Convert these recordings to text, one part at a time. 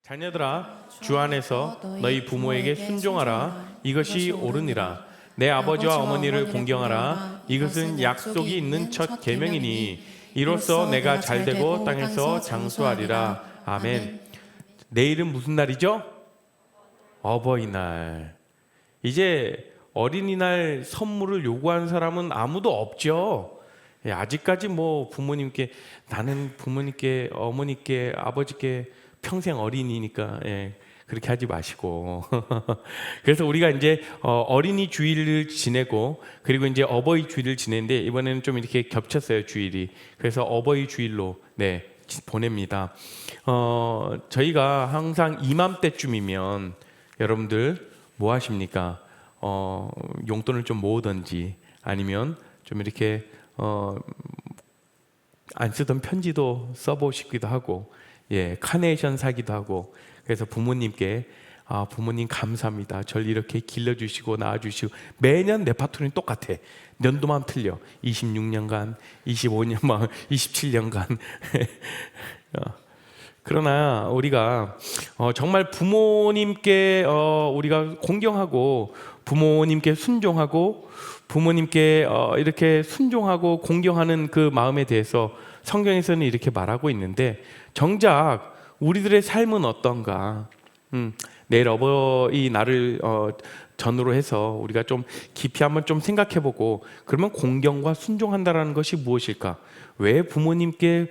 자녀들아, 주 안에서 너희 부모에게 순종하라. 이것이 옳으니라. 내 아버지와 어머니를 공경하라. 이것은 약속이 있는 첫 계명이니 이로써 내가 잘되고 땅에서 장수하리라. 아멘. 내일은 무슨 날이죠? 어버이날. 이제 어린이날 선물을 요구하는 사람은 아무도 없죠. 아직까지 뭐 부모님께, 나는 부모님께, 어머니께, 아버지께 평생 어린이니까 그렇게 하지 마시고 그래서 우리가 이제 어린이 주일을 지내고, 그리고 이제 어버이 주일을 지내는데 이번에는 좀 이렇게 겹쳤어요, 주일이. 그래서 어버이 주일로 보냅니다. 저희가 항상 이맘때쯤이면 여러분들 뭐 하십니까? 용돈을 좀 모으든지, 아니면 좀 이렇게 안 쓰던 편지도 써보시기도 하고, 카네이션 사기도 하고. 그래서 부모님께 부모님 감사합니다. 절 이렇게 길러주시고 낳아주시고. 매년 레파토리는 똑같아. 연도만 틀려. 26년간, 25년만, 27년간. 그러나 우리가 정말 부모님께 우리가 공경하고, 부모님께 순종하고, 부모님께 이렇게 순종하고 공경하는 그 마음에 대해서 성경에서는 이렇게 말하고 있는데, 정작 우리들의 삶은 어떤가? 내일 어버이날을 전후로 해서 우리가 좀 깊이 한번 좀 생각해보고, 그러면 공경과 순종한다라는 것이 무엇일까? 왜 부모님께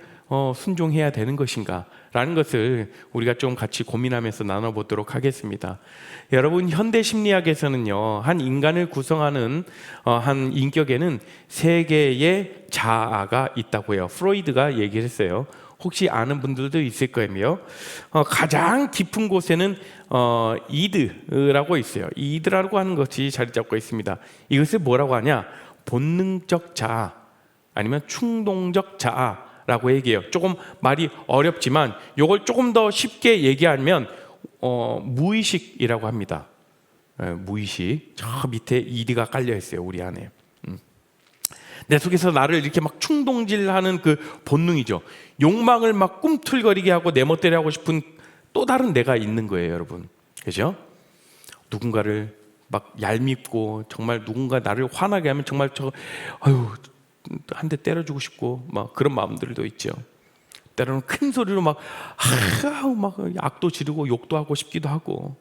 순종해야 되는 것인가? 라는 것을 우리가 좀 같이 고민하면서 나눠보도록 하겠습니다. 여러분, 현대 심리학에서는요, 한 인간을 구성하는 한 인격에는 세 개의 자아가 있다고요. 프로이드가 얘기를 했어요. 혹시 아는 분들도 있을 거예요. 가장 깊은 곳에는 이드라고 있어요. 이드라고 하는 것이 자리 잡고 있습니다. 이것을 뭐라고 하냐? 본능적 자아, 아니면 충동적 자아라고 얘기해요. 조금 말이 어렵지만 이걸 조금 더 쉽게 얘기하면 무의식이라고 합니다. 무의식. 저 밑에 이드가 깔려 있어요, 우리 안에. 내 속에서 나를 이렇게 막 충동질하는 그 본능이죠. 욕망을 막 꿈틀거리게 하고 내 멋대로 하고 싶은 또 다른 내가 있는 거예요, 여러분. 그죠? 누군가를 막 얄밉고, 정말 누군가 나를 화나게 하면 정말 한 대 때려주고 싶고, 막 그런 마음들도 있죠. 때로는 큰 소리로 막 악도 지르고 욕도 하고 싶기도 하고,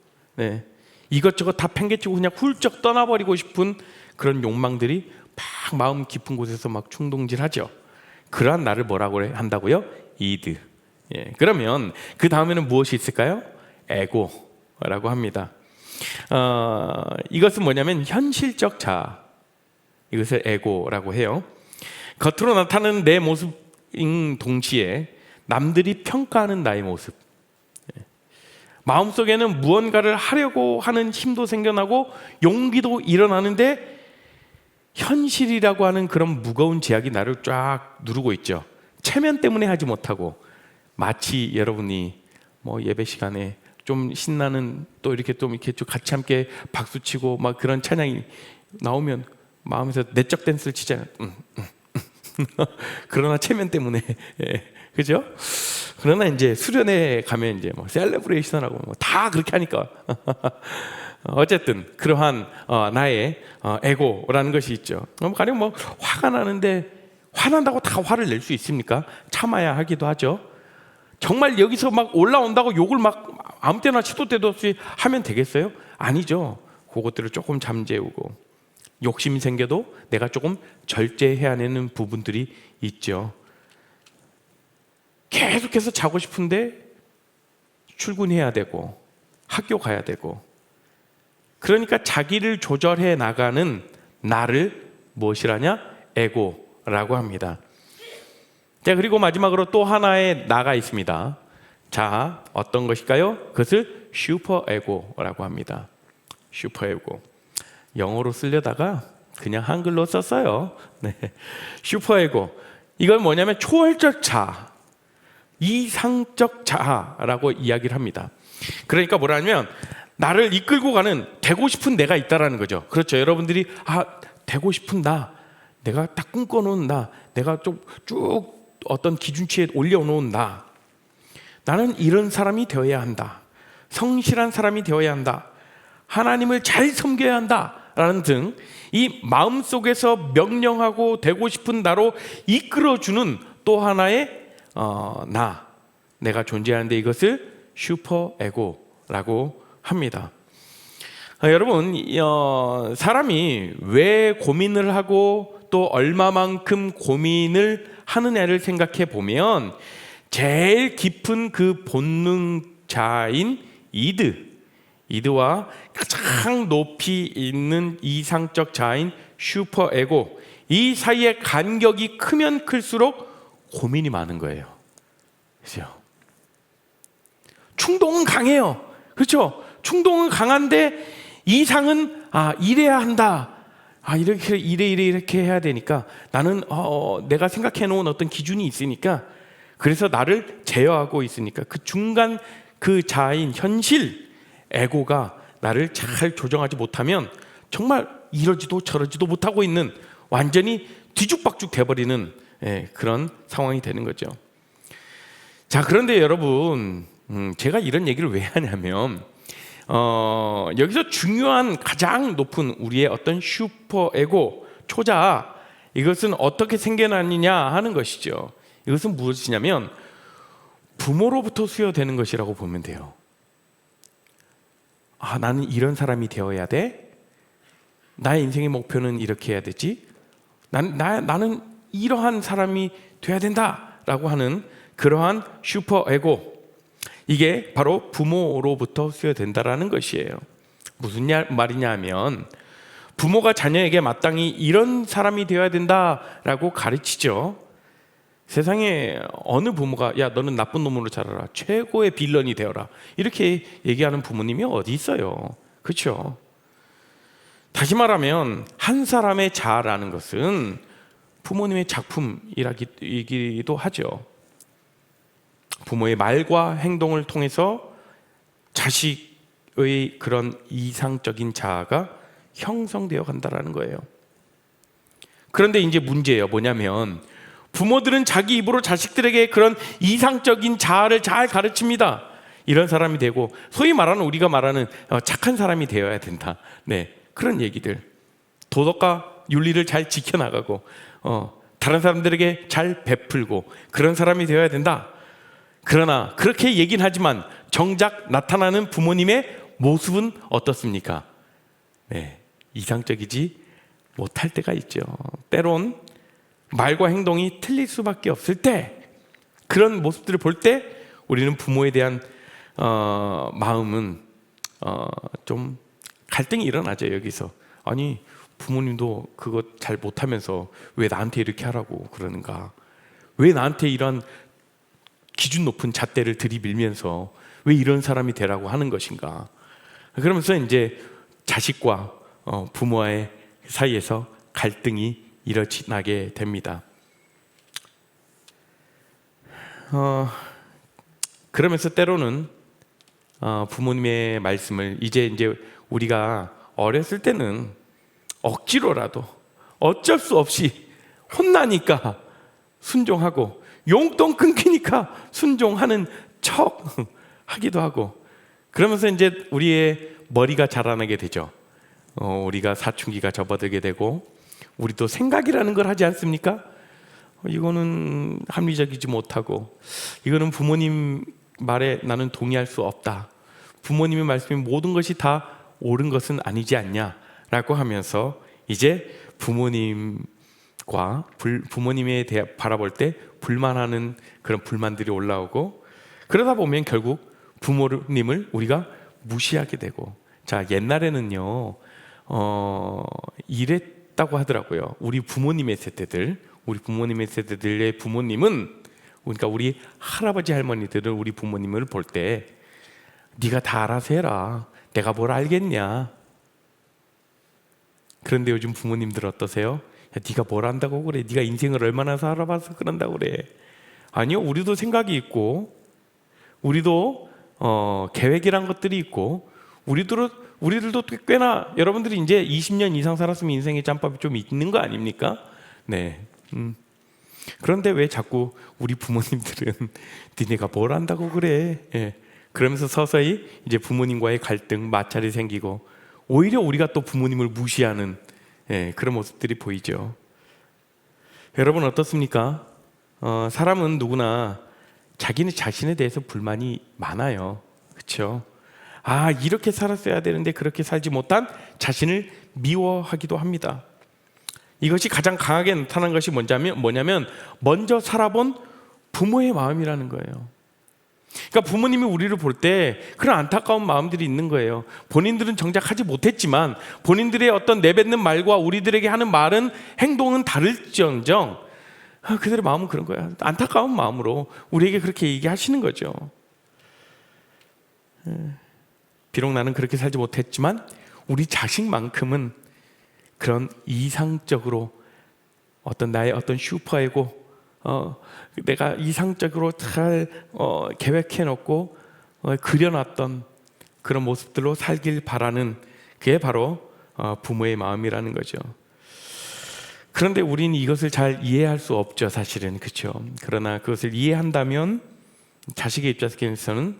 이것저것 다 팽개치고 그냥 훌쩍 떠나버리고 싶은 그런 욕망들이 막 마음 깊은 곳에서 막 충동질하죠. 그러한 나를 뭐라고 한다고요? 이드. 그러면 그 다음에는 무엇이 있을까요? 에고라고 합니다. 이것은 뭐냐면 현실적 자아, 이것을 에고라고 해요. 겉으로 나타나는 내 모습인 동시에 남들이 평가하는 나의 모습. 마음속에는 무언가를 하려고 하는 힘도 생겨나고 용기도 일어나는데, 현실이라고 하는 그런 무거운 제약이 나를 쫙 누르고 있죠. 체면 때문에 하지 못하고, 마치 여러분이 뭐 예배 시간에 좀 신나는, 또 이렇게 좀 같이 함께 박수치고 막 그런 찬양이 나오면 마음에서 내적 댄스를 치잖아요. 그러나 체면 때문에. 그죠? 그러나 이제 수련회 가면 이제 뭐 셀레브레이션하고 뭐 다 그렇게 하니까 어쨌든 그러한 나의 에고라는 것이 있죠. 가령 뭐 화가 나는데, 화난다고 다 화를 낼 수 있습니까? 참아야 하기도 하죠. 정말 여기서 막 올라온다고 욕을 막 아무 때나 시도 때도 없이 하면 되겠어요? 아니죠. 그것들을 조금 잠재우고, 욕심이 생겨도 내가 조금 절제해야 하는 부분들이 있죠. 계속해서 자고 싶은데 출근해야 되고 학교 가야 되고, 그러니까 자기를 조절해 나가는 나를 무엇이라냐? 에고라고 합니다. 자, 그리고 마지막으로 또 하나의 나가 있습니다. 자, 어떤 것일까요? 그것을 슈퍼에고라고 합니다. 슈퍼에고. 영어로 쓰려다가 그냥 한글로 썼어요. 슈퍼에고. 이건 뭐냐면 초월적 자아, 이상적 자아라고 이야기를 합니다. 그러니까 뭐라면 나를 이끌고 가는, 되고 싶은 내가 있다라는 거죠. 그렇죠. 여러분들이 되고 싶은 나, 내가 딱 꿈꿔놓은 나, 내가 쭉 어떤 기준치에 올려놓은 나, 나는 이런 사람이 되어야 한다. 성실한 사람이 되어야 한다, 하나님을 잘 섬겨야 한다라는 등 이 마음속에서 명령하고 되고 싶은 나로 이끌어주는 또 하나의 내가 존재하는데 이것을 슈퍼에고라고 합니다. 여러분, 사람이 왜 고민을 하고 또 얼마만큼 고민을 하느냐를 생각해 보면 제일 깊은 그 본능자인 이드와 가장 높이 있는 이상적 자인 슈퍼에고, 이 사이의 간격이 크면 클수록 고민이 많은 거예요. 그렇죠? 충동은 강해요. 그렇죠? 충동은 강한데 이상은 이래야 한다. 이렇게 해야 되니까 나는 내가 생각해 놓은 어떤 기준이 있으니까, 그래서 나를 제어하고 있으니까 그 중간 그 자아인 현실 에고가 나를 잘 조정하지 못하면 정말 이러지도 저러지도 못하고 있는, 완전히 뒤죽박죽 돼버리는 그런 상황이 되는 거죠. 자, 그런데 여러분, 제가 이런 얘기를 왜 하냐면 여기서 중요한 가장 높은 우리의 어떤 슈퍼에고, 초자, 이것은 어떻게 생겨나느냐 하는 것이죠. 이것은 무엇이냐면 부모로부터 수여되는 것이라고 보면 돼요. 나는 이런 사람이 되어야 돼. 나의 인생의 목표는 이렇게 해야 되지. 나는 이러한 사람이 돼야 된다라고 하는 그러한 슈퍼에고, 이게 바로 부모로부터 수여된다라는 것이에요. 무슨 말이냐 하면 부모가 자녀에게 마땅히 이런 사람이 되어야 된다라고 가르치죠. 세상에 어느 부모가 야, 너는 나쁜 놈으로 자라라, 최고의 빌런이 되어라, 이렇게 얘기하는 부모님이 어디 있어요. 그렇죠? 다시 말하면 한 사람의 자아라는 것은 부모님의 작품이기도 하죠. 부모의 말과 행동을 통해서 자식의 그런 이상적인 자아가 형성되어 간다는 거예요. 그런데 이제 문제예요. 뭐냐면 부모들은 자기 입으로 자식들에게 그런 이상적인 자아를 잘 가르칩니다. 이런 사람이 되고, 소위 말하는 우리가 말하는 착한 사람이 되어야 된다. 그런 얘기들, 도덕과 윤리를 잘 지켜나가고 다른 사람들에게 잘 베풀고 그런 사람이 되어야 된다. 그러나 그렇게 얘기는 하지만 정작 나타나는 부모님의 모습은 어떻습니까? 이상적이지 못할 때가 있죠. 때론 말과 행동이 틀릴 수밖에 없을 때, 그런 모습들을 볼 때 우리는 부모에 대한 마음은 좀 갈등이 일어나죠. 여기서 아니, 부모님도 그거 잘 못하면서 왜 나한테 이렇게 하라고 그러는가, 왜 나한테 이런 기준 높은 잣대를 들이밀면서 왜 이런 사람이 되라고 하는 것인가. 그러면서 이제 자식과 부모의 사이에서 갈등이 일어나게 됩니다. 그러면서 때로는 부모님의 말씀을 이제 우리가 어렸을 때는 억지로라도 어쩔 수 없이 혼나니까 순종하고, 용돈 끊기니까 순종하는 척 하기도 하고, 그러면서 이제 우리의 머리가 자라나게 되죠. 우리가 사춘기가 접어들게 되고, 우리도 생각이라는 걸 하지 않습니까? 이거는 합리적이지 못하고, 이거는 부모님 말에 나는 동의할 수 없다, 부모님의 말씀이 모든 것이 다 옳은 것은 아니지 않냐라고 하면서 이제 부모님에 대해 바라볼 때 불만하는 그런 불만들이 올라오고, 그러다 보면 결국 부모님을 우리가 무시하게 되고. 자, 옛날에는요 이랬다고 하더라고요. 우리 부모님의 세대들의 부모님은, 그러니까 우리 할아버지 할머니들은 우리 부모님을 볼 때 네가 다 알아서 해라, 내가 뭘 알겠냐. 그런데 요즘 부모님들 어떠세요? 야, 네가 뭘 안다고 그래, 네가 인생을 얼마나 살아봐서 그런다고 그래. 아니요, 우리도 생각이 있고, 우리도 계획이란 것들이 있고, 우리들도 꽤나, 여러분들이 이제 20년 이상 살았으면 인생의 짬밥이 좀 있는 거 아닙니까? 그런데 왜 자꾸 우리 부모님들은 니네가 뭘 안다고 그래, 그러면서 서서히 이제 부모님과의 갈등, 마찰이 생기고 오히려 우리가 또 부모님을 무시하는 그런 모습들이 보이죠. 여러분 어떻습니까? 사람은 누구나 자기는 자신에 대해서 불만이 많아요. 그렇죠? 이렇게 살았어야 되는데 그렇게 살지 못한 자신을 미워하기도 합니다. 이것이 가장 강하게 나타난 것이 뭐냐면 먼저 살아본 부모의 마음이라는 거예요. 그러니까 부모님이 우리를 볼 때 그런 안타까운 마음들이 있는 거예요. 본인들은 정작 하지 못했지만 본인들의 어떤 내뱉는 말과 우리들에게 하는 말은, 행동은 다를지언정 그들의 마음은 그런 거야. 안타까운 마음으로 우리에게 그렇게 얘기하시는 거죠. 비록 나는 그렇게 살지 못했지만 우리 자식만큼은 그런 이상적으로 나의 어떤 슈퍼에고 내가 이상적으로 잘 계획해놓고 그려놨던 그런 모습들로 살길 바라는, 그게 바로 부모의 마음이라는 거죠. 그런데 우리는 이것을 잘 이해할 수 없죠, 사실은. 그렇죠? 그러나 그것을 이해한다면 자식의 입장에서는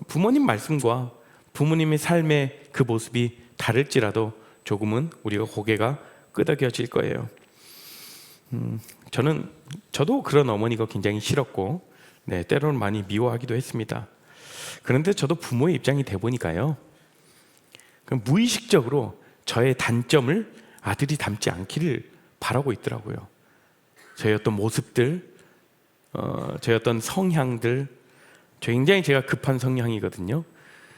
부모님 말씀과 부모님의 삶의 그 모습이 다를지라도 조금은 우리가 고개가 끄덕여질 거예요. 저도 그런 어머니가 굉장히 싫었고, 때로는 많이 미워하기도 했습니다. 그런데 저도 부모의 입장이 돼 보니까요, 무의식적으로 저의 단점을 아들이 닮지 않기를 바라고 있더라고요. 저의 어떤 모습들, 저의 어떤 성향들, 굉장히 제가 급한 성향이거든요.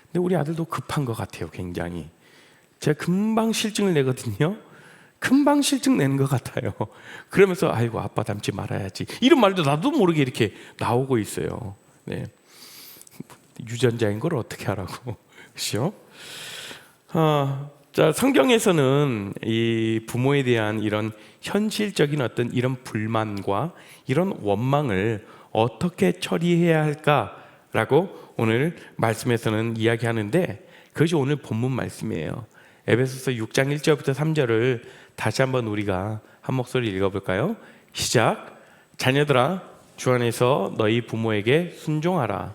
근데 우리 아들도 급한 것 같아요, 굉장히. 제가 금방 실증을 내거든요. 금방 실증 내는 것 같아요. 그러면서 아이고 아빠 닮지 말아야지, 이런 말도 나도 모르게 이렇게 나오고 있어요. 유전자인 걸 어떻게 하라고. 그렇죠? 자, 성경에서는 이 부모에 대한 이런 현실적인 어떤 이런 불만과 이런 원망을 어떻게 처리해야 할까라고 오늘 말씀에서는 이야기하는데, 그것이 오늘 본문 말씀이에요. 에베소서 6장 1절부터 3절을 다시 한번 우리가 한 목소리 읽어볼까요? 시작. 자녀들아, 주 안에서 너희 부모에게 순종하라.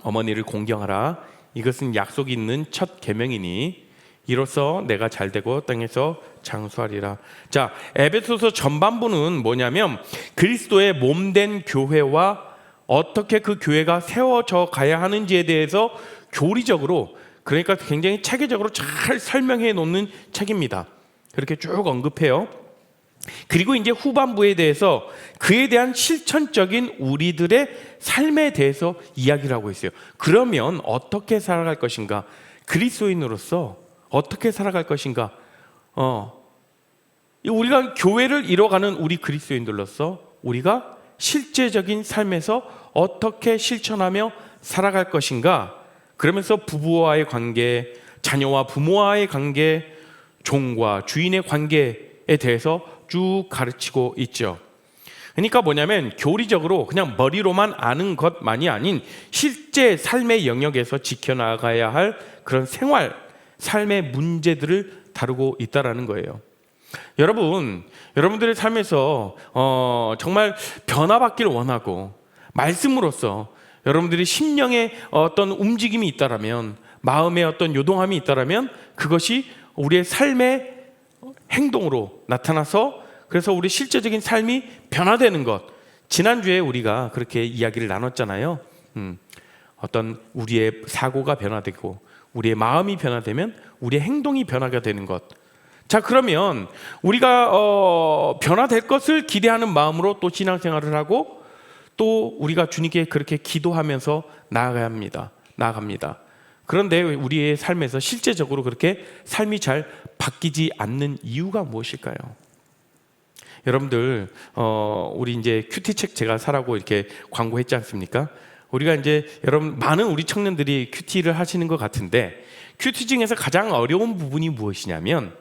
어머니를 공경하라. 이것은 약속이 있는 첫 계명이니 이로써 내가 잘되고 땅에서 장수하리라. 자, 에베소서 전반부는 뭐냐면 그리스도의 몸된 교회와 어떻게 그 교회가 세워져 가야 하는지에 대해서 교리적으로, 그러니까 굉장히 체계적으로 잘 설명해 놓는 책입니다. 그렇게 쭉 언급해요. 그리고 이제 후반부에 대해서 그에 대한 실천적인 우리들의 삶에 대해서 이야기를 하고 있어요. 그러면 어떻게 살아갈 것인가? 그리스도인으로서 어떻게 살아갈 것인가? 우리가 교회를 이뤄가는 우리 그리스도인들로서 우리가 실제적인 삶에서 어떻게 실천하며 살아갈 것인가? 그러면서 부부와의 관계, 자녀와 부모와의 관계, 종과 주인의 관계에 대해서 쭉 가르치고 있죠. 그러니까 뭐냐면 교리적으로 그냥 머리로만 아는 것만이 아닌 실제 삶의 영역에서 지켜나가야 할 그런 생활, 삶의 문제들을 다루고 있다라는 거예요. 여러분들의 삶에서 정말 변화받기를 원하고 말씀으로써 여러분들이 심령의 어떤 움직임이 있다라면, 마음의 어떤 요동함이 있다라면 그것이 우리의 삶의 행동으로 나타나서 그래서 우리 실제적인 삶이 변화되는 것. 지난주에 우리가 그렇게 이야기를 나눴잖아요. 어떤 우리의 사고가 변화되고 우리의 마음이 변화되면 우리의 행동이 변화가 되는 것. 자, 그러면 우리가 변화될 것을 기대하는 마음으로 또 신앙생활을 하고 또 우리가 주님께 그렇게 기도하면서 나아갑니다. 그런데 우리의 삶에서 실제적으로 그렇게 삶이 잘 바뀌지 않는 이유가 무엇일까요? 여러분들 우리 이제 큐티책 제가 사라고 이렇게 광고했지 않습니까? 우리가 이제 여러분 많은 우리 청년들이 큐티를 하시는 것 같은데, 큐티 중에서 가장 어려운 부분이 무엇이냐면,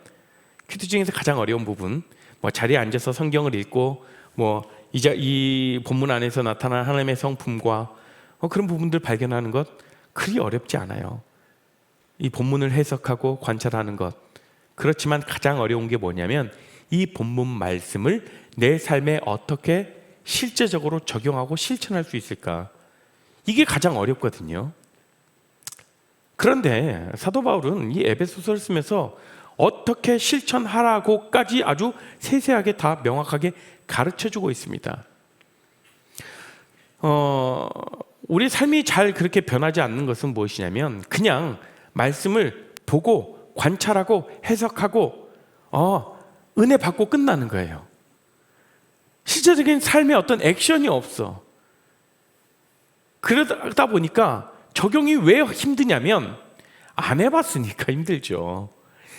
큐티 중에서 가장 어려운 부분, 자리에 앉아서 성경을 읽고 이제 이 본문 안에서 나타난 하나님의 성품과 그런 부분들 발견하는 것 그리 어렵지 않아요. 이 본문을 해석하고 관찰하는 것. 그렇지만 가장 어려운 게 뭐냐면 이 본문 말씀을 내 삶에 어떻게 실제적으로 적용하고 실천할 수 있을까? 이게 가장 어렵거든요. 그런데 사도 바울은 이 에베소서를 쓰면서 어떻게 실천하라고까지 아주 세세하게 다 명확하게 가르쳐주고 있습니다. 우리 삶이 잘 그렇게 변하지 않는 것은 무엇이냐면 그냥 말씀을 보고 관찰하고 해석하고 은혜 받고 끝나는 거예요. 실제적인 삶에 어떤 액션이 없어. 그러다 보니까 적용이 왜 힘드냐면 안 해봤으니까 힘들죠.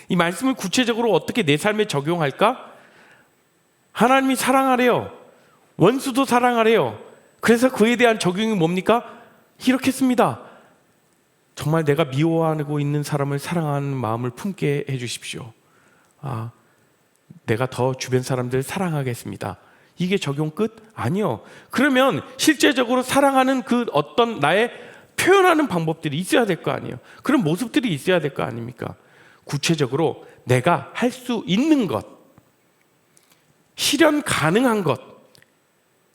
이 말씀을 구체적으로 어떻게 내 삶에 적용할까? 하나님이 사랑하래요. 원수도 사랑하래요. 그래서 그에 대한 적용이 뭡니까? 이렇게 씁니다. 정말 내가 미워하고 있는 사람을 사랑하는 마음을 품게 해주십시오. 내가 더 주변 사람들을 사랑하겠습니다. 이게 적용 끝? 아니요. 그러면 실제적으로 사랑하는 그 어떤 나의 표현하는 방법들이 있어야 될 거 아니에요. 그런 모습들이 있어야 될 거 아닙니까? 구체적으로 내가 할 수 있는 것, 실현 가능한 것,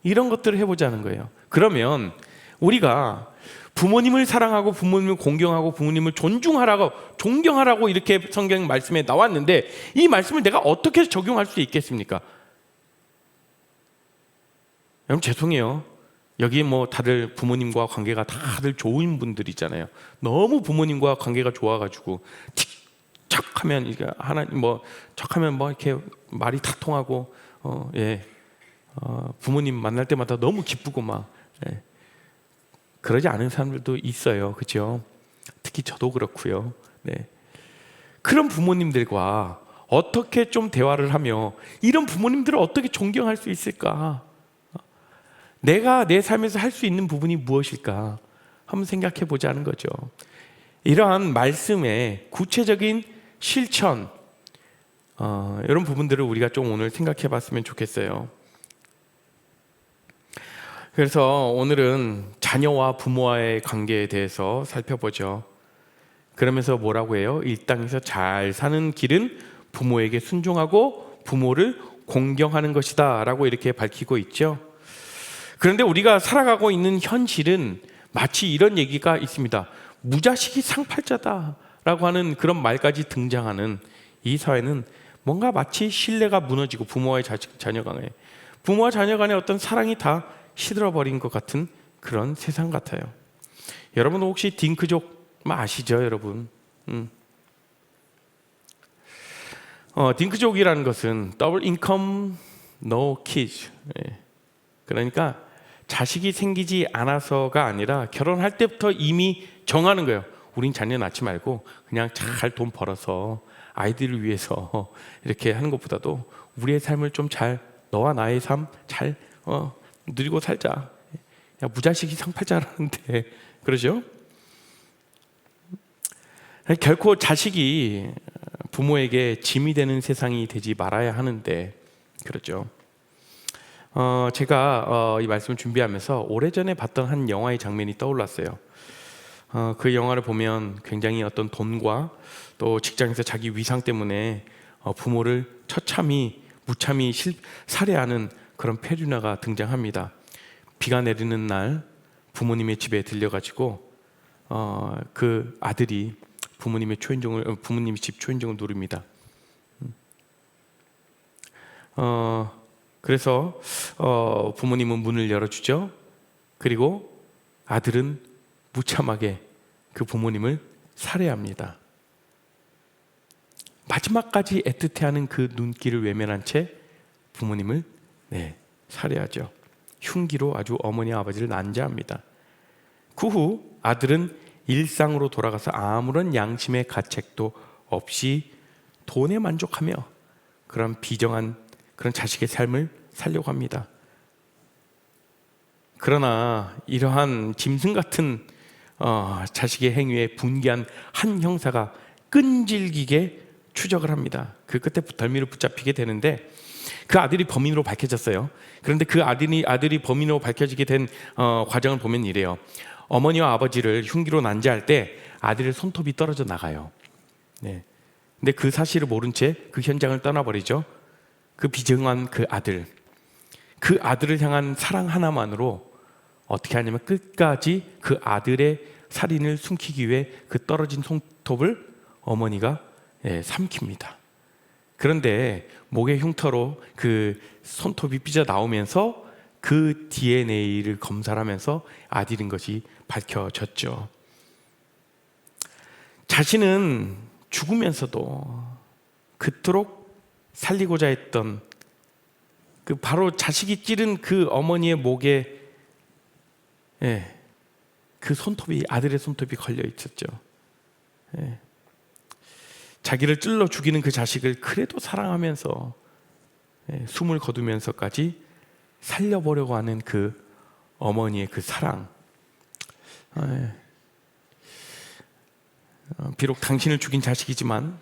이런 것들을 해보자는 거예요. 그러면 우리가 부모님을 사랑하고 부모님을 공경하고 부모님을 존경하라고 이렇게 성경 말씀에 나왔는데 이 말씀을 내가 어떻게 적용할 수 있겠습니까? 여러분 죄송해요. 여기 뭐 다들 부모님과 관계가 다들 좋은 분들이잖아요. 너무 부모님과 관계가 좋아가지고 척하면 이게 하나님 척하면 이렇게 말이 다 통하고 부모님 만날 때마다 너무 기쁘고 그러지 않은 사람들도 있어요. 그렇죠? 특히 저도 그렇고요. 그런 부모님들과 어떻게 좀 대화를 하며 이런 부모님들을 어떻게 존경할 수 있을까? 내가 내 삶에서 할 수 있는 부분이 무엇일까? 한번 생각해 보자는 거죠. 이러한 말씀의 구체적인 실천, 이런 부분들을 우리가 좀 오늘 생각해 봤으면 좋겠어요. 그래서 오늘은 자녀와 부모와의 관계에 대해서 살펴보죠. 그러면서 뭐라고 해요? 이 땅에서 잘 사는 길은 부모에게 순종하고 부모를 공경하는 것이다 라고 이렇게 밝히고 있죠. 그런데 우리가 살아가고 있는 현실은 마치 이런 얘기가 있습니다. 무자식이 상팔자다 라고 하는 그런 말까지 등장하는 이 사회는 뭔가 마치 신뢰가 무너지고 부모와 자녀 간에 부모와 자녀 간의 어떤 사랑이 다 시들어버린 것 같은 그런 세상 같아요. 여러분 혹시 딩크족 아시죠 여러분? 딩크족이라는 것은 Double Income No Kids, 그러니까 자식이 생기지 않아서가 아니라 결혼할 때부터 이미 정하는 거예요. 우린 자녀 낳지 말고 그냥 잘 돈 벌어서 아이들을 위해서 이렇게 하는 것보다도 우리의 삶을 좀 잘 너와 나의 삶 잘 누리고 살자. 야, 무자식이 상팔자라는데 그러죠? 결코 자식이 부모에게 짐이 되는 세상이 되지 말아야 하는데 그렇죠. 제가 이 말씀을 준비하면서 오래전에 봤던 한 영화의 장면이 떠올랐어요. 그 영화를 보면 굉장히 어떤 돈과 또 직장에서 자기 위상 때문에 부모를 무참히 살해하는 그런 페류나가 등장합니다. 비가 내리는 날 부모님의 집에 들려가지고 그 아들이 부모님의 집 초인종을 누릅니다. 그래서 부모님은 문을 열어주죠. 그리고 아들은 무참하게 그 부모님을 살해합니다. 마지막까지 애틋해하는 그 눈길을 외면한 채 부모님을 살해하죠. 흉기로 아주 어머니 아버지를 난자합니다. 그 후 아들은 일상으로 돌아가서 아무런 양심의 가책도 없이 돈에 만족하며 그런 비정한 그런 자식의 삶을 살려고 합니다. 그러나 이러한 짐승 같은 자식의 행위에 분개한 한 형사가 끈질기게 추적을 합니다. 그 끝에 덜미를 붙잡히게 되는데 그 아들이 범인으로 밝혀졌어요. 그런데 그 아들이 범인으로 밝혀지게 된 과정을 보면 이래요. 어머니와 아버지를 흉기로 난자할 때 아들의 손톱이 떨어져 나가요. 근데 그 사실을 모른 채 그 현장을 떠나버리죠. 그 비정한 그 아들. 그 아들을 향한 사랑 하나만으로 어떻게 하냐면 끝까지 그 아들의 살인을 숨기기 위해 그 떨어진 손톱을 어머니가 삼킵니다. 그런데 목의 흉터로 그 손톱이 삐져 나오면서 그 DNA를 검사를 하면서 아들인 것이 밝혀졌죠. 자신은 죽으면서도 그토록 살리고자 했던 그 바로 자식이 찌른 그 어머니의 목에 그 손톱이, 아들의 손톱이 걸려 있었죠. 자기를 찔러 죽이는 그 자식을 그래도 사랑하면서 숨을 거두면서까지 살려보려고 하는 그 어머니의 그 사랑. 비록 당신을 죽인 자식이지만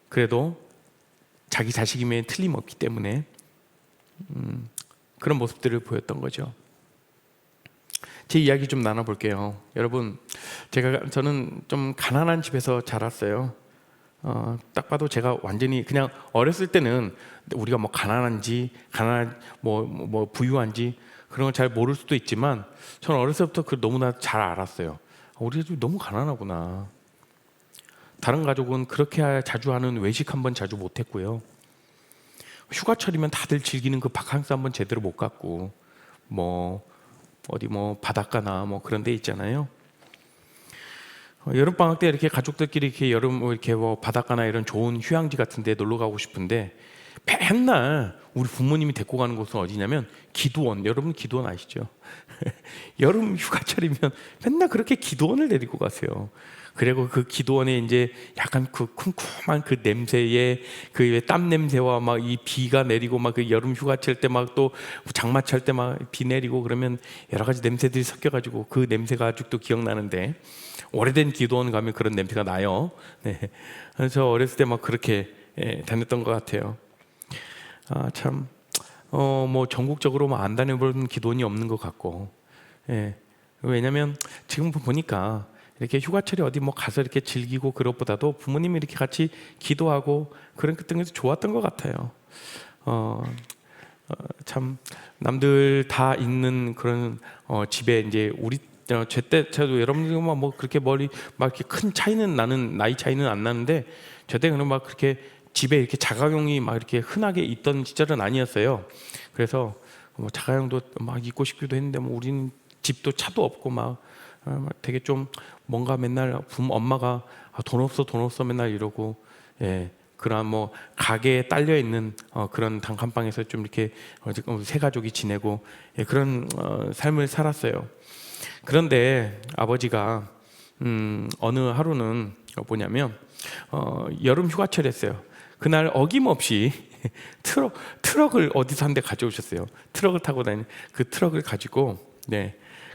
그래도 자기 자식임에 틀림없기 때문에 그런 모습들을 보였던 거죠. 제 이야기 좀 나눠볼게요. 여러분, 저는 좀 가난한 집에서 자랐어요. 딱 봐도 제가 완전히 그냥 어렸을 때는 우리가 뭐 가난한지 뭐 부유한지 그런 걸 잘 모를 수도 있지만 저는 어렸을 때부터 그 너무나 잘 알았어요. 우리 집 너무 가난하구나. 다른 가족은 그렇게 자주 하는 외식 한번 자주 못했고요. 휴가철이면 다들 즐기는 그 바캉스 한번 제대로 못 갔고, 뭐 어디 뭐 바닷가나 뭐 그런 데 있잖아요. 여름 방학 때 이렇게 가족들끼리 이렇게 이렇게 뭐 바닷가나 이런 좋은 휴양지 같은 데 놀러 가고 싶은데 맨날 우리 부모님이 데리고 가는 곳은 어디냐면 기도원. 여러분 기도원 아시죠? 여름 휴가철이면 맨날 그렇게 기도원을 데리고 가세요. 그리고 그 기도원에 이제 약간 그 쿰쿰한 그 냄새에 그 땀 냄새와 막 이 비가 내리고 막 그 여름 휴가철 때 막 또 장마철 때 막 비 내리고 그러면 여러 가지 냄새들이 섞여가지고 그 냄새가 아직도 기억나는데 오래된 기도원 가면 그런 냄새가 나요. 네. 저 어렸을 때 막 그렇게 다녔던 것 같아요. 참, 뭐 전국적으로 뭐 안 다녀본 기도원이 없는 것 같고, 왜냐면 지금 보니까 이렇게 휴가철에 어디 뭐 가서 이렇게 즐기고 그것보다도 부모님이 이렇게 같이 기도하고 그런 것들이 좋았던 것 같아요. 참 남들 다 있는 그런 집에 이제 우리 저도 여러분들 뭐 그렇게 막 이렇게 큰 차이는 나이 차이는 안 나는데 저 때 그냥 막 그렇게 집에 이렇게 자가용이 막 이렇게 흔하게 있던 시절은 아니었어요. 그래서 뭐 자가용도 막 있고 싶기도 했는데 뭐 우리는 집도 차도 없고 막 되게 좀 뭔가 맨날 엄마가 돈 없어 맨날 이러고 그런 뭐 가게에 딸려 있는 그런 단칸방에서 좀 이렇게 새 가족이 지내고 그런 삶을 살았어요. 그런데 아버지가 어느 하루는 뭐냐면 여름 휴가철이었어요. 그날 어김없이 트럭을 어디서 한 대 가져오셨어요. 트럭을 타고 다니는 그 트럭을 가지고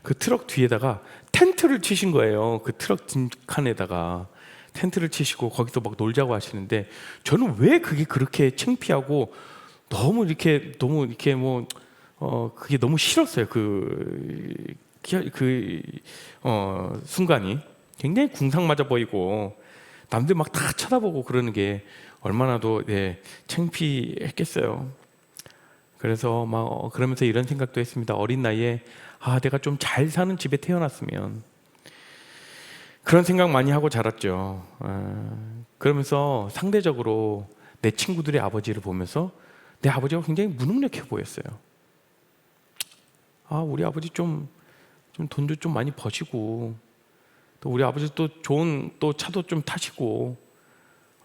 그 트럭 뒤에다가 텐트를 치신 거예요. 그 트럭 뒷칸에다가 텐트를 치시고 거기서 막 놀자고 하시는데 저는 왜 그게 그렇게 창피하고 너무 이렇게 뭐 그게 너무 싫었어요. 순간이 굉장히 궁상맞아 보이고 남들 막 다 쳐다보고 그러는 게 얼마나도 창피했겠어요. 그래서 막 그러면서 이런 생각도 했습니다. 어린 나이에 내가 좀 잘 사는 집에 태어났으면, 그런 생각 많이 하고 자랐죠. 그러면서 상대적으로 내 친구들의 아버지를 보면서 내 아버지가 굉장히 무능력해 보였어요. 우리 아버지 좀 돈도 좀 많이 버시고, 또 우리 아버지 또 좋은 또 차도 좀 타시고,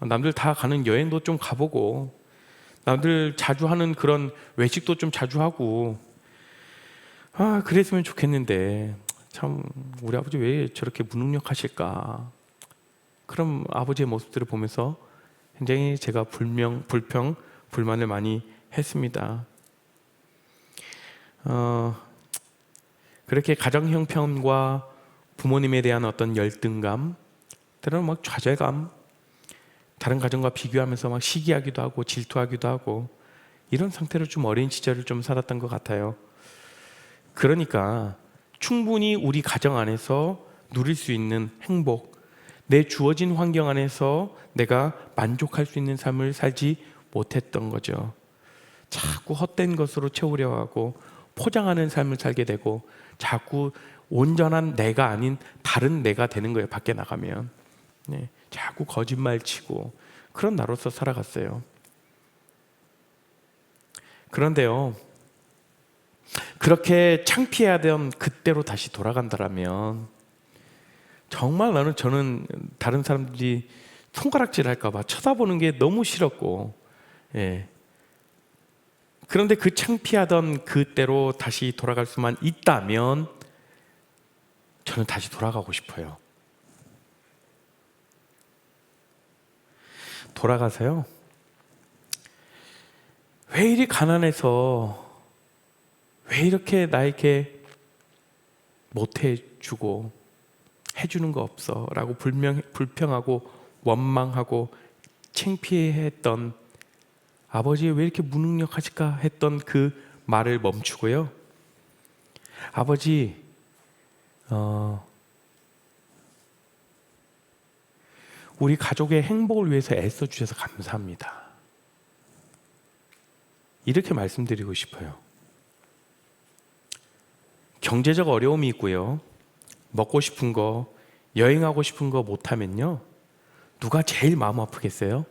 남들 다 가는 여행도 좀 가보고, 남들 자주 하는 그런 외식도 좀 자주 하고, 그랬으면 좋겠는데 참 우리 아버지 왜 저렇게 무능력하실까? 그런 아버지의 모습들을 보면서 굉장히 제가 불만을 많이 했습니다. 그렇게 가정 형편과 부모님에 대한 어떤 열등감, 때로는 막 좌절감, 다른 가정과 비교하면서 막 시기하기도 하고 질투하기도 하고, 이런 상태로 좀 어린 시절을 좀 살았던 것 같아요. 그러니까 충분히 우리 가정 안에서 누릴 수 있는 행복, 내 주어진 환경 안에서 내가 만족할 수 있는 삶을 살지 못했던 거죠. 자꾸 헛된 것으로 채우려 하고 포장하는 삶을 살게 되고 자꾸 온전한 내가 아닌 다른 내가 되는 거예요. 밖에 나가면 자꾸 거짓말 치고 그런 나로서 살아갔어요. 그런데요, 그렇게 창피해야 되던 그때로 다시 돌아간다라면 정말 저는 다른 사람들이 손가락질 할까봐 쳐다보는 게 너무 싫었고, 그런데 그 창피하던 그때로 다시 돌아갈 수만 있다면 저는 다시 돌아가고 싶어요. 돌아가서요, 왜 이리 가난해서 왜 이렇게 나에게 못해주고 해주는 거 없어 라고 불평하고 원망하고 창피해했던 아버지 왜 이렇게 무능력하실까 했던 그 말을 멈추고요, 아버지 우리 가족의 행복을 위해서 애써주셔서 감사합니다, 이렇게 말씀드리고 싶어요. 경제적 어려움이 있고요, 먹고 싶은 거, 여행하고 싶은 거 못하면요, 누가 제일 마음 아프겠어요?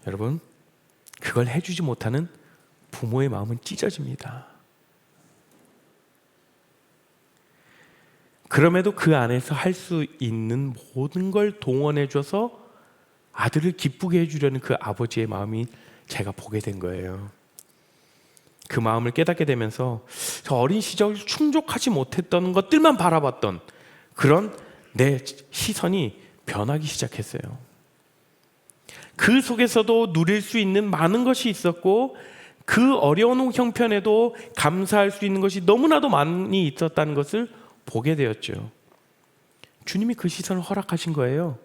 여러분, 그걸 해주지 못하는 부모의 마음은 찢어집니다. 그럼에도 그 안에서 할 수 있는 모든 걸 동원해줘서 아들을 기쁘게 해주려는 그 아버지의 마음이 제가 보게 된 거예요. 그 마음을 깨닫게 되면서 저 어린 시절 충족하지 못했던 것들만 바라봤던 그런 내 시선이 변하기 시작했어요. 그 속에서도 누릴 수 있는 많은 것이 있었고 그 어려운 형편에도 감사할 수 있는 것이 너무나도 많이 있었다는 것을 보게 되었죠. 주님이 그 시선을 허락하신 거예요.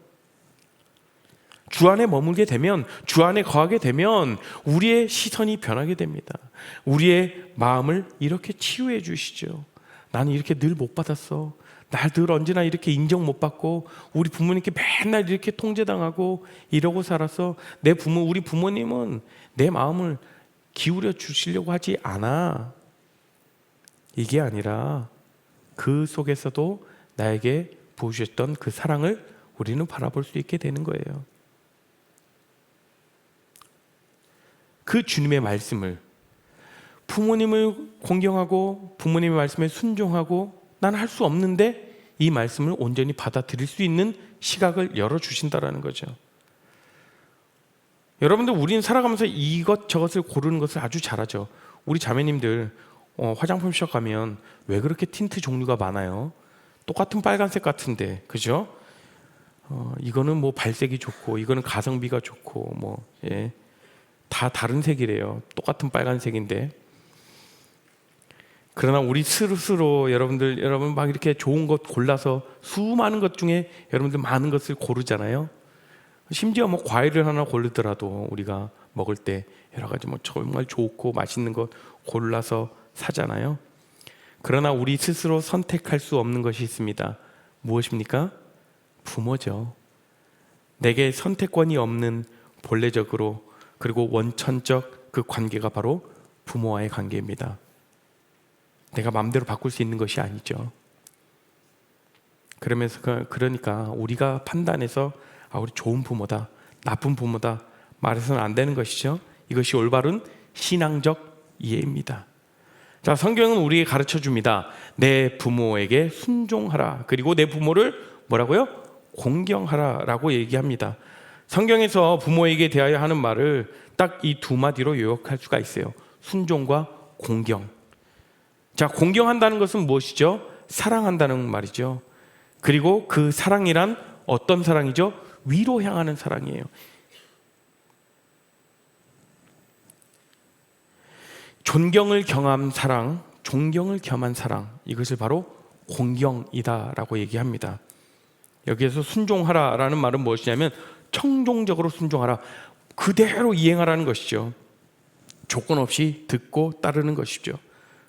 주 안에 머물게 되면, 주 안에 거하게 되면 우리의 시선이 변하게 됩니다. 우리의 마음을 이렇게 치유해 주시죠. 나는 이렇게 늘 못 받았어. 날 늘 언제나 이렇게 인정 못 받고 우리 부모님께 맨날 이렇게 통제당하고 이러고 살아서 우리 부모님은 내 마음을 기울여 주시려고 하지 않아. 이게 아니라 그 속에서도 나에게 보여주셨던 그 사랑을 우리는 바라볼 수 있게 되는 거예요. 그 주님의 말씀을, 부모님을 공경하고 부모님의 말씀에 순종하고 난 할 수 없는데 이 말씀을 온전히 받아들일 수 있는 시각을 열어주신다라는 거죠. 여러분들, 우리는 살아가면서 이것저것을 고르는 것을 아주 잘하죠. 우리 자매님들 화장품숍 가면 왜 그렇게 틴트 종류가 많아요? 똑같은 빨간색 같은데, 그죠? 이거는 뭐 발색이 좋고 이거는 가성비가 좋고 다 다른 색이래요. 똑같은 빨간색인데. 그러나 우리 스스로 여러분 막 이렇게 좋은 것 골라서 수많은 것 중에 여러분들 많은 것을 고르잖아요. 심지어 과일을 하나 고르더라도 우리가 먹을 때 여러 가지 정말 좋고 맛있는 것 골라서 사잖아요. 그러나 우리 스스로 선택할 수 없는 것이 있습니다. 무엇입니까? 부모죠. 내게 선택권이 없는 본래적으로 그리고 원천적 그 관계가 바로 부모와의 관계입니다. 내가 마음대로 바꿀 수 있는 것이 아니죠. 그러니까 우리가 판단해서 우리 좋은 부모다, 나쁜 부모다 말해서는 안 되는 것이죠. 이것이 올바른 신앙적 이해입니다. 자, 성경은 우리에게 가르쳐 줍니다. 내 부모에게 순종하라. 그리고 내 부모를 뭐라고요? 공경하라 라고 얘기합니다. 성경에서 부모에게 대하여 하는 말을 딱 이 두 마디로 요약할 수가 있어요. 순종과 공경. 자, 공경한다는 것은 무엇이죠? 사랑한다는 말이죠. 그리고 그 사랑이란 어떤 사랑이죠? 위로 향하는 사랑이에요. 존경을 겸한 사랑, 존경을 겸한 사랑, 이것을 바로 공경이다라고 얘기합니다. 여기에서 순종하라라는 말은 무엇이냐면 청종적으로 순종하라, 그대로 이행하라는 것이죠. 조건 없이 듣고 따르는 것이죠.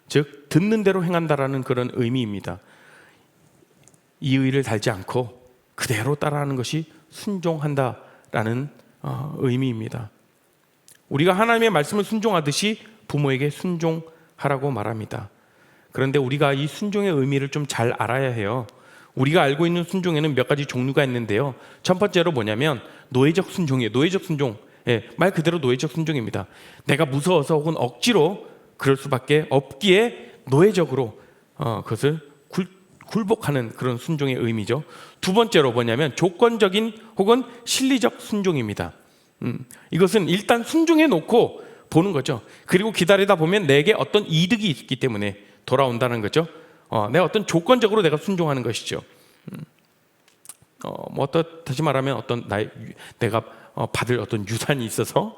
즉 듣는 대로 행한다라는 그런 의미입니다. 이의를 달지 않고 그대로 따라하는 것이 순종한다라는 의미입니다. 우리가 하나님의 말씀을 순종하듯이 부모에게 순종하라고 말합니다. 그런데 우리가 이 순종의 의미를 좀 잘 알아야 해요. 우리가 알고 있는 순종에는 몇 가지 종류가 있는데요. 첫 번째로 뭐냐면 노예적 순종이에요. 노예적 순종. 말 그대로 노예적 순종입니다. 내가 무서워서 혹은 억지로 그럴 수밖에 없기에 노예적으로 그것을 굴복하는 그런 순종의 의미죠. 두 번째로 뭐냐면 조건적인 혹은 실리적 순종입니다. 이것은 일단 순종해 놓고 보는 거죠. 그리고 기다리다 보면 내게 어떤 이득이 있기 때문에 돌아온다는 거죠. 내가 어떤 조건적으로 내가 순종하는 것이죠. 다시 말하면 내가 받을 어떤 유산이 있어서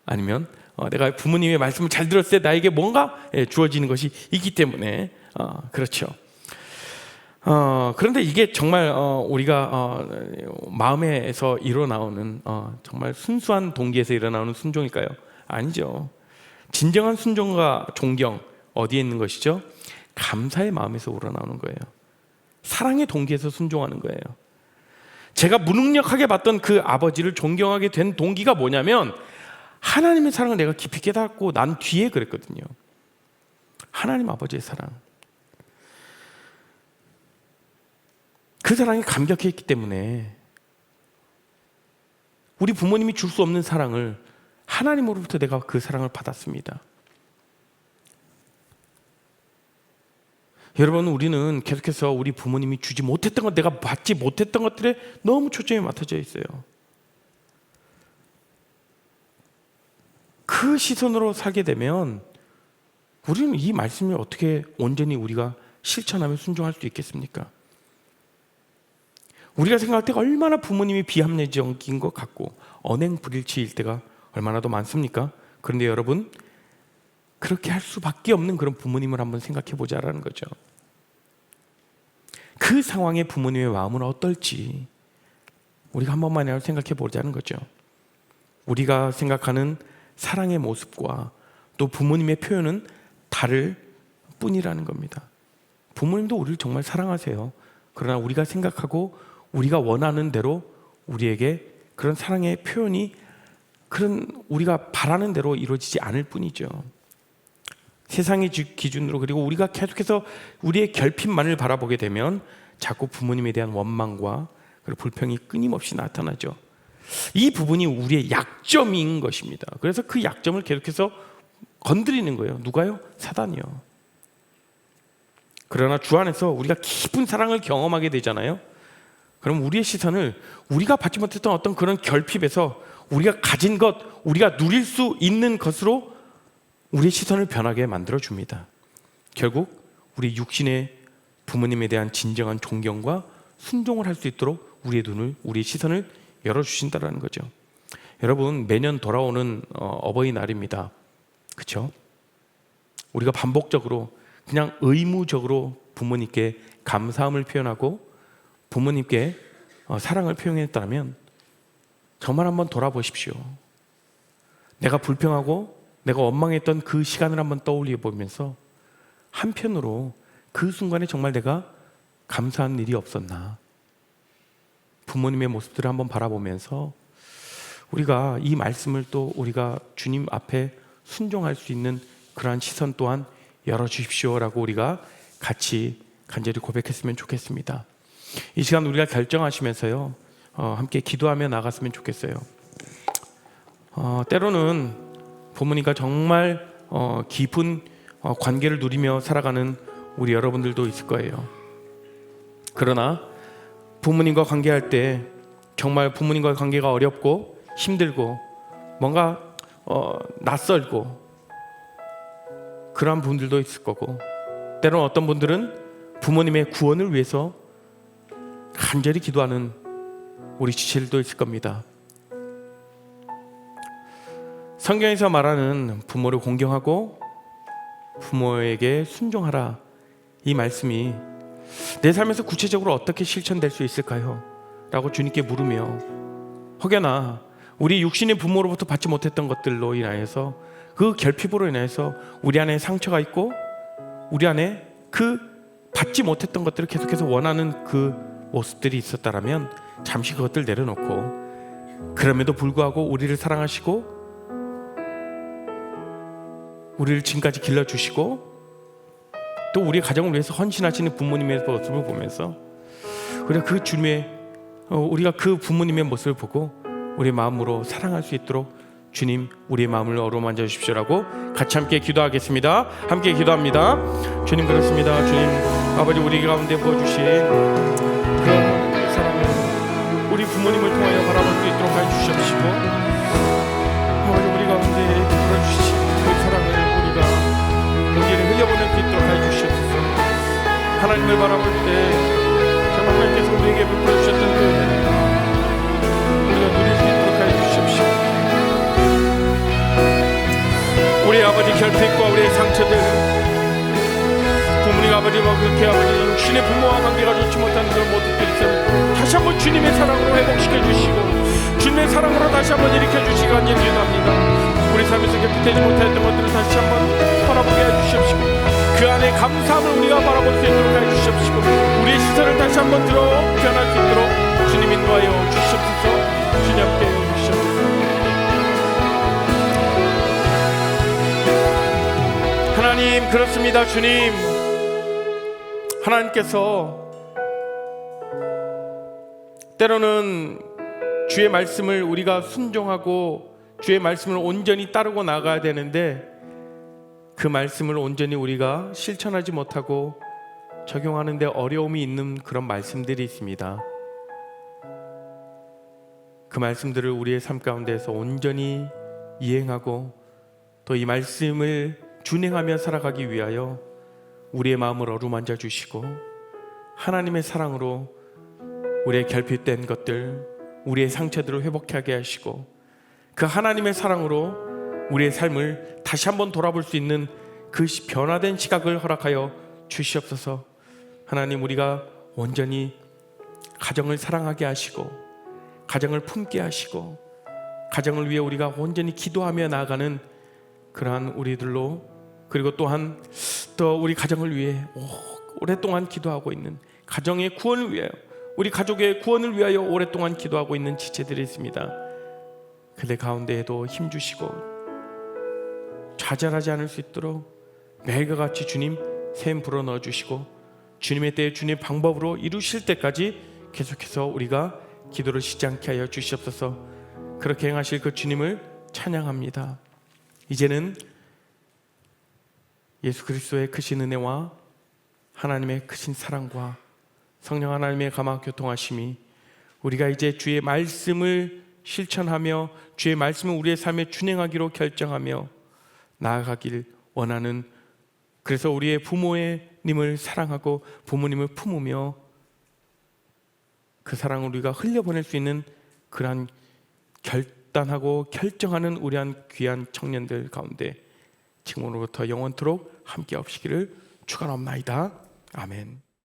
아니면 내가 부모님의 말씀을 잘 들었을 때 나에게 뭔가 주어지는 것이 있기 때문에 그렇죠. 그런데 이게 정말 우리가 마음에서 일어나오는 정말 순수한 동기에서 일어나오는 순종일까요? 아니죠. 진정한 순종과 존경 어디에 있는 것이죠? 감사의 마음에서 우러나오는 거예요. 사랑의 동기에서 순종하는 거예요. 제가 무능력하게 봤던 그 아버지를 존경하게 된 동기가 뭐냐면 하나님의 사랑을 내가 깊이 깨닫고 난 뒤에 그랬거든요. 하나님 아버지의 사랑. 그 사랑이 감격했기 때문에 우리 부모님이 줄 수 없는 사랑을 하나님으로부터 내가 그 사랑을 받았습니다. 여러분, 우리는 계속해서 우리 부모님이 주지 못했던 것, 내가 받지 못했던 것들에 너무 초점이 맞춰져 있어요. 그 시선으로 살게 되면 우리는 이 말씀을 어떻게 온전히 우리가 실천하며 순종할 수 있겠습니까? 우리가 생각할 때가 얼마나 부모님이 비합리적인 것 같고 언행불일치일 때가 얼마나 더 많습니까? 그런데 여러분, 그렇게 할 수밖에 없는 그런 부모님을 한번 생각해 보자라는 거죠. 그 상황의 부모님의 마음은 어떨지 우리가 한 번만이라도 생각해 보자는 거죠. 우리가 생각하는 사랑의 모습과 또 부모님의 표현은 다를 뿐이라는 겁니다. 부모님도 우리를 정말 사랑하세요. 그러나 우리가 생각하고 우리가 원하는 대로 우리에게 그런 사랑의 표현이 그런 우리가 바라는 대로 이루어지지 않을 뿐이죠. 세상의 기준으로, 그리고 우리가 계속해서 우리의 결핍만을 바라보게 되면 자꾸 부모님에 대한 원망과 그리고 불평이 끊임없이 나타나죠. 이 부분이 우리의 약점인 것입니다. 그래서 그 약점을 계속해서 건드리는 거예요. 누가요? 사단이요. 그러나 주 안에서 우리가 깊은 사랑을 경험하게 되잖아요. 그럼 우리의 시선을 우리가 받지 못했던 어떤 그런 결핍에서 우리가 가진 것, 우리가 누릴 수 있는 것으로 우리의 시선을 변하게 만들어줍니다. 결국 우리 육신의 부모님에 대한 진정한 존경과 순종을 할 수 있도록 우리의 눈을, 우리의 시선을 열어주신다는 거죠. 여러분, 매년 돌아오는 어버이날입니다. 그렇죠? 우리가 반복적으로 그냥 의무적으로 부모님께 감사함을 표현하고 부모님께 사랑을 표현했다면 정말 한번 돌아보십시오. 내가 불평하고 내가 원망했던 그 시간을 한번 떠올려 보면서 한편으로 그 순간에 정말 내가 감사한 일이 없었나, 부모님의 모습들을 한번 바라보면서 우리가 이 말씀을 또 우리가 주님 앞에 순종할 수 있는 그러한 시선 또한 열어주십시오라고 우리가 같이 간절히 고백했으면 좋겠습니다. 이 시간 우리가 결정하시면서요, 함께 기도하며 나갔으면 좋겠어요. 때로는 부모님과 정말 깊은 관계를 누리며 살아가는 우리 여러분들도 있을 거예요. 그러나 부모님과 관계할 때 정말 부모님과의 관계가 어렵고 힘들고 뭔가 낯설고 그러한 분들도 있을 거고, 때로는 어떤 분들은 부모님의 구원을 위해서 간절히 기도하는 우리 지체들도 있을 겁니다. 성경에서 말하는 부모를 공경하고 부모에게 순종하라, 이 말씀이 내 삶에서 구체적으로 어떻게 실천될 수 있을까요? 라고 주님께 물으며, 혹여나 우리 육신의 부모로부터 받지 못했던 것들로 인하여서, 그 결핍으로 인해서 우리 안에 상처가 있고 우리 안에 그 받지 못했던 것들을 계속해서 원하는 그 모습들이 있었다라면 잠시 그것들 내려놓고, 그럼에도 불구하고 우리를 사랑하시고 우리를 지금까지 길러주시고 또 우리 가정을 위해서 헌신하시는 부모님의 모습을 보면서 우리가 그 주님의 우리가 그 부모님의 모습을 보고 우리 마음으로 사랑할 수 있도록 주님 우리의 마음을 어루만져 주십시오라고 같이 함께 기도하겠습니다. 함께 기도합니다. 주님 그렇습니다. 주님 아버지 우리 가운데 부어주신 그런 사랑을 우리 부모님을 통하여 바라볼 수 있도록 하여 주시옵시고 아버지 우리 가운데 부어주신 그 사랑을 우리가 온전히 흘려보낼 수 있도록 하여 주시옵소서. 하나님을 바라볼 때 정말 하나님께서 우리에게 베풀어 주셨던 그 은혜를 우리가 누릴 수 있도록 하여 주시옵시고 우리 아버지 결핍과 우리의 상처들 부모님 아버지와 그렇게 아버지 육신의 부모와 관계가 좋지 못한 그런 모습들이 있어요. 다시 한번 주님의 사랑으로 회복시켜 주시고 주님의 사랑으로 다시 한번 일으켜 주시기 간절히 기도합니다. 우리 삶에서 결핍되지 못했던 것들을 다시 한번 바라보게 해주시옵시고 그 안에 감사함을 우리가 바라볼 수 있도록 해주시옵시고 우리의 시선을 다시 한번 들어 변할 수 있도록 주님 인도하여 주시옵소서. 주님 함께 해주시옵소서. 하나님 그렇습니다. 주님 하나님께서 때로는 주의 말씀을 우리가 순종하고 주의 말씀을 온전히 따르고 나가야 되는데 그 말씀을 온전히 우리가 실천하지 못하고 적용하는 데 어려움이 있는 그런 말씀들이 있습니다. 그 말씀들을 우리의 삶 가운데에서 온전히 이행하고 또 이 말씀을 준행하며 살아가기 위하여 우리의 마음을 어루만져 주시고 하나님의 사랑으로 우리의 결핍된 것들 우리의 상처들을 회복하게 하시고 그 하나님의 사랑으로 우리의 삶을 다시 한번 돌아볼 수 있는 그 변화된 시각을 허락하여 주시옵소서. 하나님 우리가 온전히 가정을 사랑하게 하시고 가정을 품게 하시고 가정을 위해 우리가 온전히 기도하며 나아가는 그러한 우리들로 그리고 또한 또 우리 가정을 위해 오랫동안 기도하고 있는 가정의 구원을 위하여 우리 가족의 구원을 위하여 오랫동안 기도하고 있는 지체들이 있습니다. 그들 가운데에도 힘주시고 좌절하지 않을 수 있도록 매일과 같이 주님 샘 불어 넣어주시고 주님의 때에 주님의 방법으로 이루실 때까지 계속해서 우리가 기도를 쉬지 않게 하여 주시옵소서. 그렇게 행하실 그 주님을 찬양합니다. 이제는 예수 그리스도의 크신 은혜와 하나님의 크신 사랑과 성령 하나님의 감화 교통하심이 우리가 이제 주의 말씀을 실천하며 주의 말씀을 우리의 삶에 준행하기로 결정하며 나아가길 원하는 그래서 우리의 부모님을 사랑하고 부모님을 품으며 그 사랑을 우리가 흘려보낼 수 있는 그러한 결단하고 결정하는 우리한 귀한 청년들 가운데 지금으로부터 영원토록 함께 없시기를 축원합니다. 아멘.